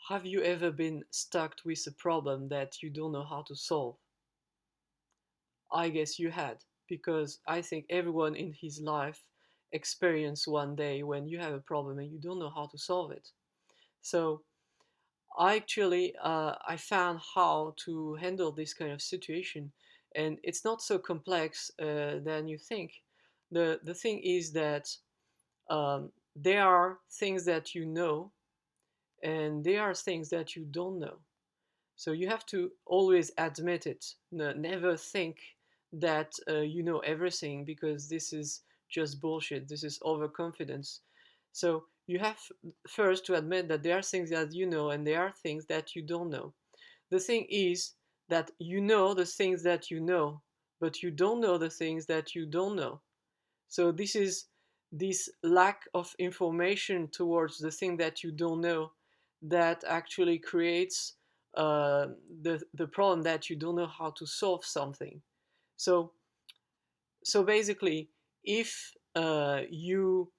Have you ever been stuck with a problem that you don't know how to solve? I guess you had, because I think everyone in his life experienced one day when you have a problem and you don't know how to solve it. So I found how to handle this kind of situation, and it's not so complex than you think. The thing is that there are things that you know, and there are things that you don't know. So you have to always admit it. Never think that you know everything, because this is just bullshit. This is overconfidence. So you have first to admit that there are things that you know and there are things that you don't know. The thing is that you know the things that you know, but you don't know the things that you don't know. So this is this lack of information towards the thing that you don't know that actually creates the problem that you don't know how to solve something. So basically, if you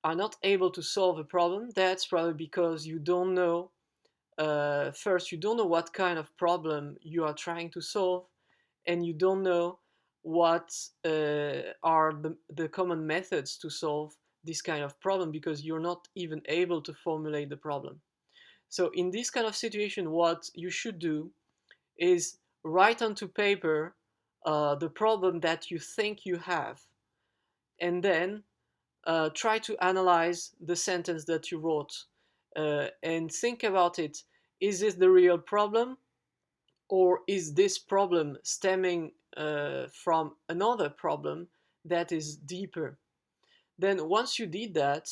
are not able to solve a problem, that's probably because you don't know. First, you don't know what kind of problem you are trying to solve, and you don't know what are the common methods to solve this kind of problem, because you're not even able to formulate the problem. So in this kind of situation, what you should do is write onto paper the problem that you think you have, and then try to analyze the sentence that you wrote, and think about it. Is this the real problem, or is this problem stemming from another problem that is deeper? Then, once you did that,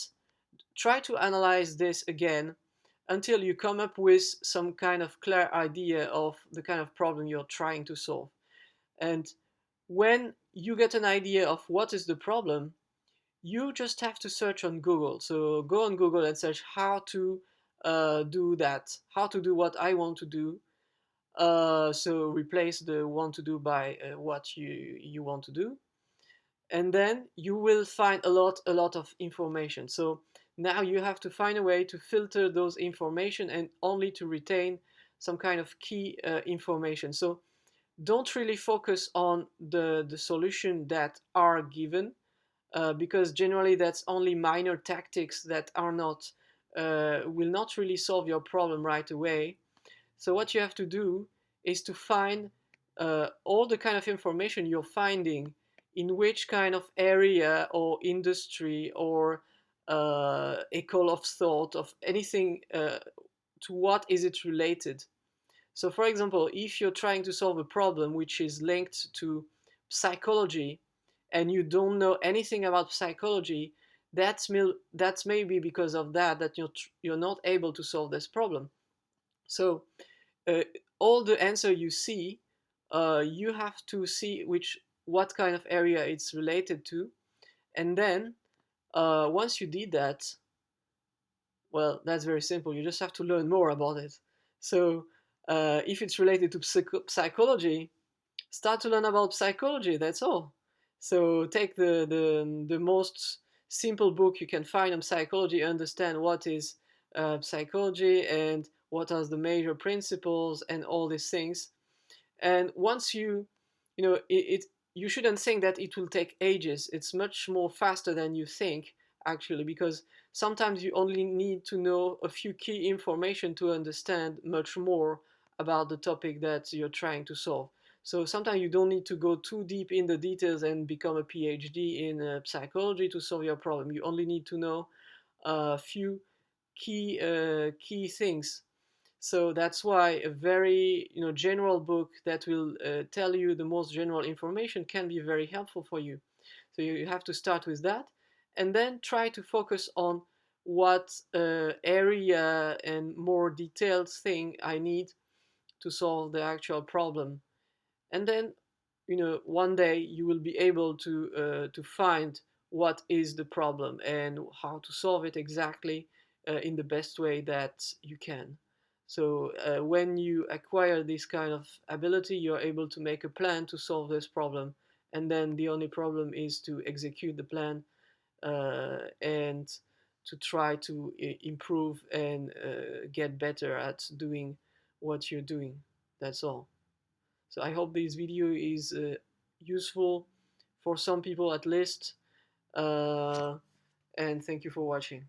try to analyze this again until you come up with some kind of clear idea of the kind of problem you're trying to solve. And when you get an idea of what is the problem, you just have to search on Google. So go on Google and search how to do that, how to do what I want to do. So replace the want to do by what you want to do, and then you will find a lot of information. So now you have to find a way to filter those information and only to retain some kind of key information. So don't really focus on the solution that are given, because generally that's only minor tactics that are not will not really solve your problem right away. So what you have to do is to find all the kind of information you're finding, in which kind of area or industry or ecole of thought of anything, to what is it related. So for example, if you're trying to solve a problem which is linked to psychology and you don't know anything about psychology, that's maybe because of that you're not able to solve this problem. So uh, all the answer you see, you have to see what kind of area it's related to, and then once you did that, well, that's very simple. You just have to learn more about it. So if it's related to psychology, start to learn about psychology. That's all. So take the most simple book you can find on psychology, understand what is psychology and what are the major principles and all these things. And once you know you shouldn't think that it will take ages. It's much more faster than you think, actually, because sometimes you only need to know a few key information to understand much more about the topic that you're trying to solve. So sometimes you don't need to go too deep in the details and become a PhD in psychology to solve your problem. You only need to know a few key things. So that's why a very general book that will tell you the most general information can be very helpful for you. So you have to start with that, and then try to focus on what area and more detailed thing I need to solve the actual problem. And then one day you will be able to find what is the problem and how to solve it exactly in the best way that you can. So when you acquire this kind of ability, you're able to make a plan to solve this problem, and then the only problem is to execute the plan, and to try to improve and get better at doing what you're doing. That's all. So I hope this video is useful for some people at least. And thank you for watching.